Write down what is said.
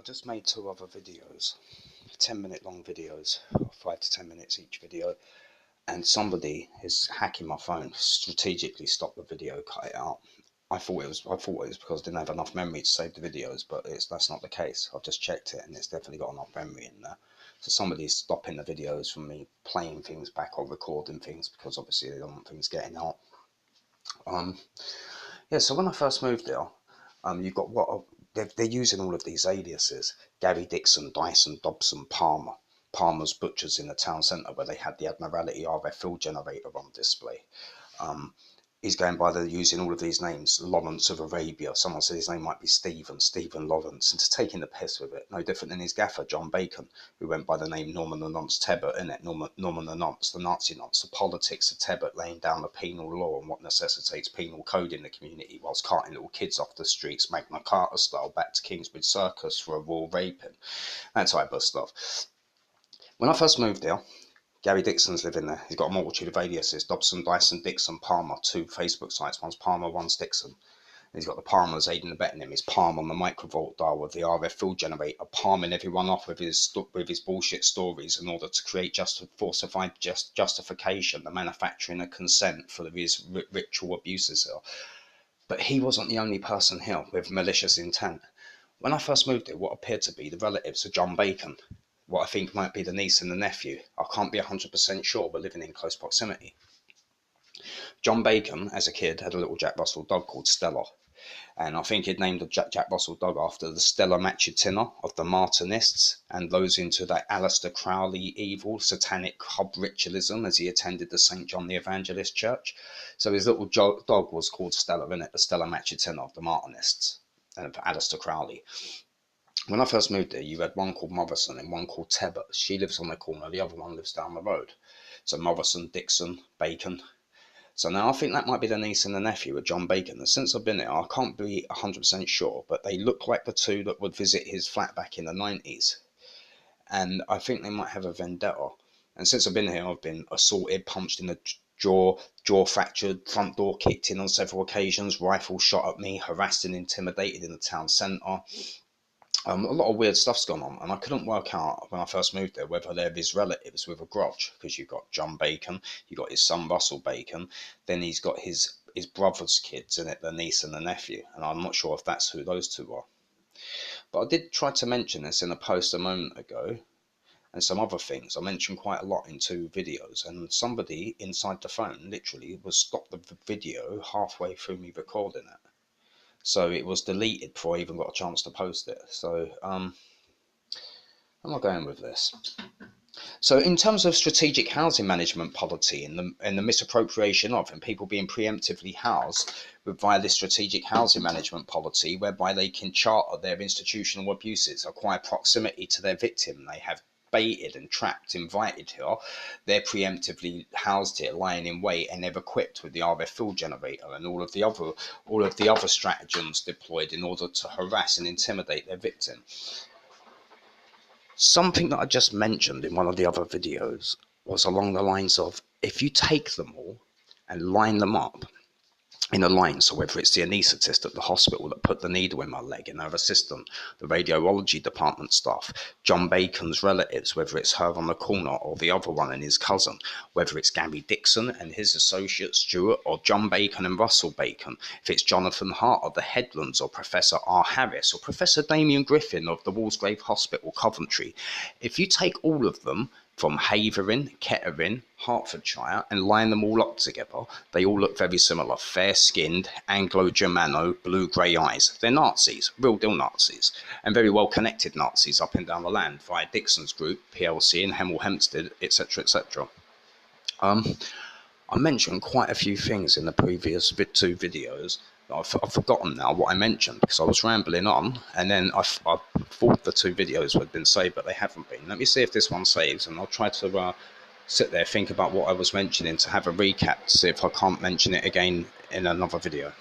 I just made two other videos, 10-minute long videos, 5 to 10 minutes each video, and somebody is hacking my phone, strategically stopped the video, cut it out. I thought it was because I didn't have enough memory to save the videos, but that's not the case. I've just checked it and it's definitely got enough memory in there. So somebody's stopping the videos from me playing things back or recording things because obviously they don't want things getting out. Yeah, so when I first moved there, you've got they're using all of these aliases: Gary Dixon, Dyson, Dobson, Palmer. Palmer's Butchers in the town centre where they had the Admiralty RF field generator on display. He's going by using all of these names. Lawrence of Arabia. Someone said his name might be Stephen Lawrence, and just taking the piss with it. No different than his gaffer, John Bacon, who went by the name Norman the Nonce Tebbert, innit? Norman the Nonce, the Nazi nonce, the politics of Tebbert laying down the penal law and what necessitates penal code in the community, whilst carting little kids off the streets, Magna Carta style, back to Kingsbridge Circus for a raw raping. That type of stuff. When I first moved there, Gary Dixon's living there. He's got a multitude of aliases: Dobson, Dyson, Dixon, Palmer. Two Facebook sites. One's Palmer, one's Dixon. And he's got the Palmers aiding and abetting him. His Palm on the microvolt dial with the RF field generator, palming everyone off with his bullshit stories in order to create falsified justification, the manufacturing of consent for his ritual abuses here. But he wasn't the only person here with malicious intent. When I first moved here, what appeared to be the relatives of John Bacon, what I think might be the niece and the nephew. I can't be 100% sure, but living in close proximity. John Bacon, as a kid, had a little Jack Russell dog called Stella. And I think he'd named the Jack Russell dog after the Stella Matutina of the Martinists and those into that Aleister Crowley evil, satanic hub ritualism as he attended the St. John the Evangelist Church. So his little dog was called Stella, innit? The Stella Matutina of the Martinists and Aleister Crowley. When I first moved there, you had one called Morrison and one called Tebbert. She lives on the corner, the other one lives down the road. So Morrison, Dixon, Bacon. So now I think that might be the niece and the nephew of John Bacon. And since I've been there, I can't be 100% sure, but they look like the two that would visit his flat back in the 90s. And I think they might have a vendetta. And since I've been here, I've been assaulted, punched in the jaw fractured, front door kicked in on several occasions, rifle shot at me, harassed and intimidated in the town centre. A lot of weird stuff's gone on, and I couldn't work out when I first moved there whether they're his relatives with a grudge, because you've got John Bacon, you've got his son Russell Bacon, then he's got his brother's kids in it, the niece and the nephew, and I'm not sure if that's who those two are. But I did try to mention this in a post a moment ago, and some other things. I mentioned quite a lot in two videos, and somebody inside the phone literally was stopped the video halfway through me recording it. So it was deleted before I even got a chance to post it. So I'm not going with this. So in terms of strategic housing management policy and the misappropriation of and people being preemptively housed via this strategic housing management policy, whereby they can charter their institutional abuses, acquire proximity to their victim, they have baited and trapped, invited here, they're preemptively housed here, lying in wait, and they're equipped with the RF field generator and all of the other stratagems deployed in order to harass and intimidate their victim. Something that I just mentioned in one of the other videos was along the lines of, if you take them all and line them up in a line, so whether it's the anaesthetist at the hospital that put the needle in my leg and her assistant, the radiology department staff, John Bacon's relatives, whether it's her on the corner or the other one and his cousin, whether it's Gary Dixon and his associate Stuart, or John Bacon and Russell Bacon, if it's Jonathan Hart of the Headlands, or Professor R. Harris, or Professor Damien Griffin of the Walsgrave Hospital, Coventry, if you take all of them from Havering, Kettering, Hertfordshire, and line them all up together, they all look very similar. Fair-skinned, Anglo-Germano, blue-grey eyes. They're Nazis, real deal Nazis, and very well-connected Nazis up and down the land via Dixon's Group, PLC, and Hemel Hempstead, etc., etc. I mentioned quite a few things in the previous two videos. I've forgotten now what I mentioned because I was rambling on, and then I thought the two videos had been saved, but they haven't been. Let me see if this one saves, and I'll try to sit there, think about what I was mentioning, to have a recap, to see if I can't mention it again in another video.